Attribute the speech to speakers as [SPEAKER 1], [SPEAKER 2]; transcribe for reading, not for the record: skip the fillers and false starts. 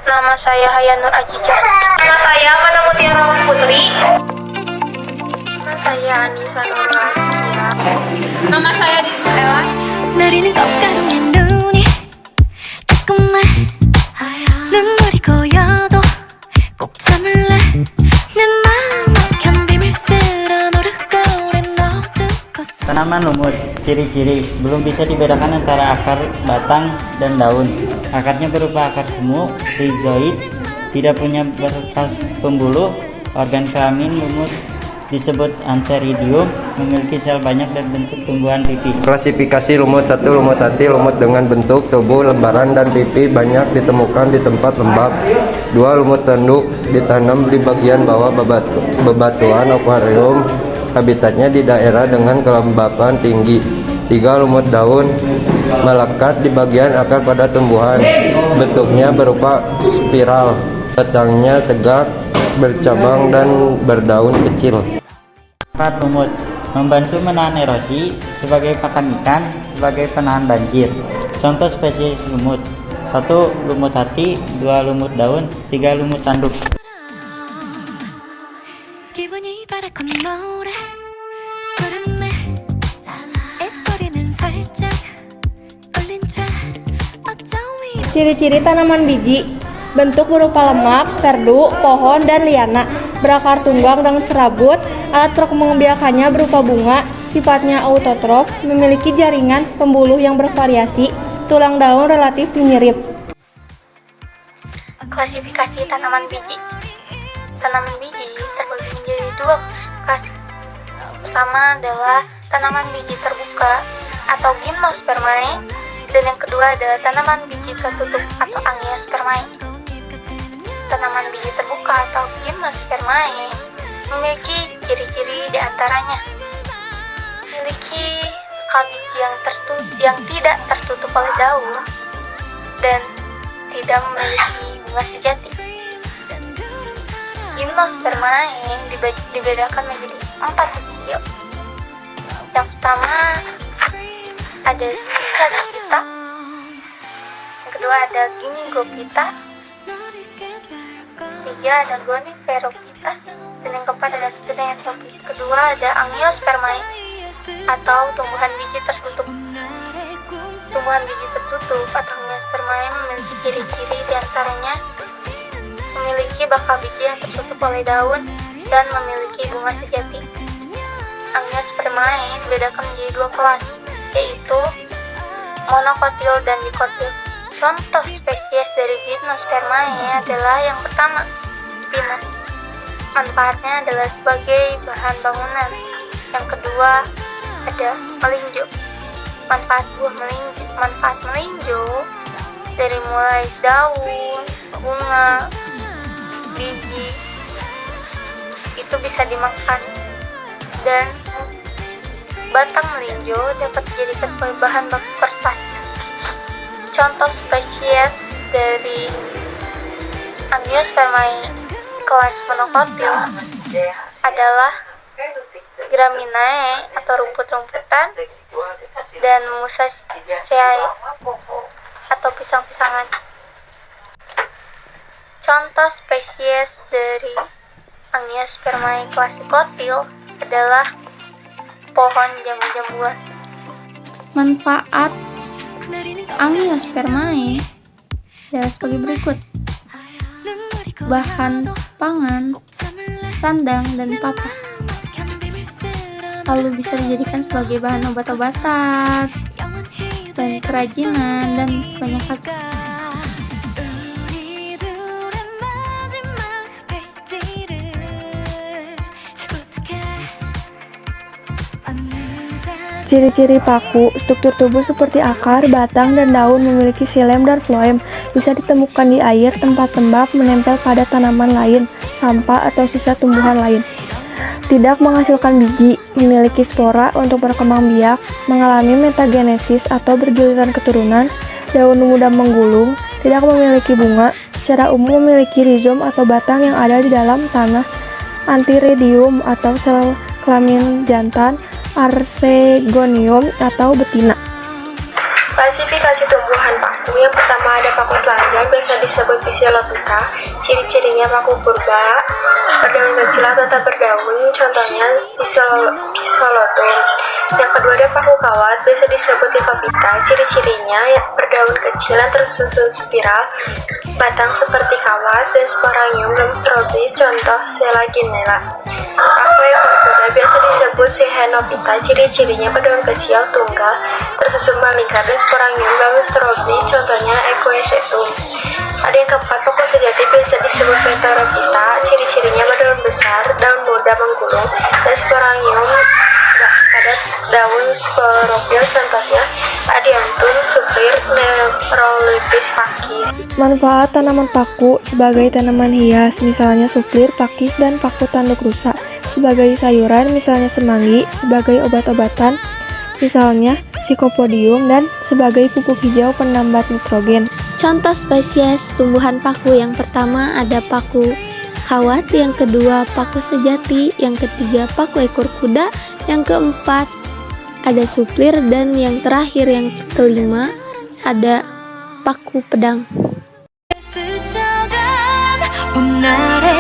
[SPEAKER 1] Nama saya Hayanur Ajijah. Nama saya Mana Mutiara Putri. Nama saya Anissa Nurhaliza. Nama saya Dinda.
[SPEAKER 2] 내리는 꽃가루의 눈이 따끔해 눈물이 고여도 꼭 참을래 내 마음 막힌 비밀 쓸어 노력과 오랜 어두운 곳으로
[SPEAKER 3] Tanaman lumut, ciri-ciri belum bisa dibedakan antara akar, batang, dan daun. Akarnya berupa akar semu, rizoid, tidak punya berkas pembuluh. Organ kelamin lumut disebut antheridium, memiliki sel banyak dan bentuk tumbuhan pipi.
[SPEAKER 4] Klasifikasi lumut: 1. Lumut hati, lumut dengan bentuk tubuh lembaran dan pipi banyak ditemukan di tempat lembab. 2. Lumut tanduk, ditanam di bagian bawah bebatuan akuarium, habitatnya di daerah dengan kelembapan tinggi. 3. Lumut daun, melekat di bagian akar pada tumbuhan, bentuknya berupa spiral, batangnya tegak, bercabang dan berdaun kecil.
[SPEAKER 3] 4. Lumut, membantu menahan erosi, sebagai pakan ikan, sebagai penahan banjir. Contoh spesies lumut: 1. Lumut hati, 2. Lumut daun, 3. Lumut tanduk.
[SPEAKER 2] 기분이 바라건 노래 부르네 애거리는 살짝 올린 채 어쩜
[SPEAKER 5] Ciri-ciri tanaman biji: bentuk berupa lemak, perdu, pohon, dan liana, berakar tunggang dan serabut, alat perkembangbiakannya berupa bunga, sifatnya autotrof, memiliki jaringan pembuluh yang bervariasi, tulang daun relatif menyirip.
[SPEAKER 1] Klasifikasi tanaman biji. Tanaman biji terbagi menjadi dua klasifikasi. Pertama adalah tanaman biji terbuka atau gymnospermae, dan yang kedua adalah tanaman biji tertutup atau angiospermae. Tanaman biji terbuka atau gymnospermae memiliki ciri-ciri diantaranya: memiliki sekal biji yang tidak tertutup oleh daun dan tidak memiliki bunga sejati. Gymnospermae dibedakan menjadi 4 jenis. Yang pertama ada Zygospita, yang kedua ada Gingophyta, ketiga ada Goniferophyta, dan yang keempat ada Ctenophyta. Kedua ada Angiospermae atau tumbuhan biji tertutup. Tumbuhan biji tertutup atau Angiospermae memiliki ciri-ciri diantaranya memiliki bakal biji yang tertutup oleh daun dan memiliki bunga sejati. Angiospermae dibedakan menjadi 2 kelas, yaitu monokotil dan dikotil. Contoh spesies dari Gymnospermae adalah yang pertama, pinus. Manfaatnya adalah sebagai bahan bangunan. Yang kedua ada melinjo. Manfaat melinjo dari mulai daun, bunga, biji itu bisa dimakan, dan batang melinjo dapat dijadikan sebagai bahan baku kertas. Contoh spesies dari Angiospermae kelas monokotil adalah Graminae atau rumput-rumputan dan Musaceae atau pisang-pisangan. Contoh spesies dari Angiospermae kelas dikotil adalah pohon jambu-jambuan.
[SPEAKER 6] Manfaat Angiospermae adalah sebagai berikut: bahan pangan, sandang, dan papan. Lalu bisa dijadikan sebagai bahan obat-obatan, bahan kerajinan, dan banyak lagi.
[SPEAKER 5] Ciri-ciri paku: struktur tubuh seperti akar, batang, dan daun, memiliki xilem dan floem, bisa ditemukan di air, tempat lembab, menempel pada tanaman lain, sampah, atau sisa tumbuhan lain. Tidak menghasilkan biji, memiliki spora untuk berkembang biak, mengalami metagenesis atau bergiliran keturunan, daun mudah menggulung, tidak memiliki bunga, secara umum memiliki rizom atau batang yang ada di dalam tanah, antheridium atau sel kelamin jantan, Arsegonium atau betina. Klasifikasi tumbuhan paku. Yang pertama ada paku telanjang, biasa disebut Phyllophyta. Ciri-cirinya paku purba, berdaun kecil atau tak berdaun, contohnya Phyllostom. Yang kedua ada paku kawat, biasa disebut Ecophyta. Ciri-cirinya berdaun kecil yang tersusun spiral, batang seperti kawat, dan sporanium dan strobis, contoh Selaginella. Paku ekor kuda biasa disebut Cyanophyta. Ciri-cirinya berdaun kecil tunggal, tersusun melingkar, dan sporanium dan strobis, contohnya Equisetum. Ada yang keempat, paku sejati biasa disebut Pterophyta. Ciri-cirinya berdaun besar, daun muda menggulung, dan sporanium pada daun sporofil, contohnya Adiantum, Suplir, Neurolithis, Pakis. Manfaat tanaman paku sebagai tanaman hias, misalnya suplir, pakis, dan paku tanduk rusa. Sebagai sayuran, misalnya semanggi. Sebagai obat-obatan, misalnya Psychopodium, dan sebagai pupuk hijau penambat nitrogen.
[SPEAKER 6] Contoh spesies tumbuhan paku, yang pertama ada paku kawat, yang kedua paku sejati, yang ketiga paku ekor kuda, yang keempat ada suplir, dan yang terakhir yang kelima ada paku pedang.
[SPEAKER 2] 스쳐간 봄날의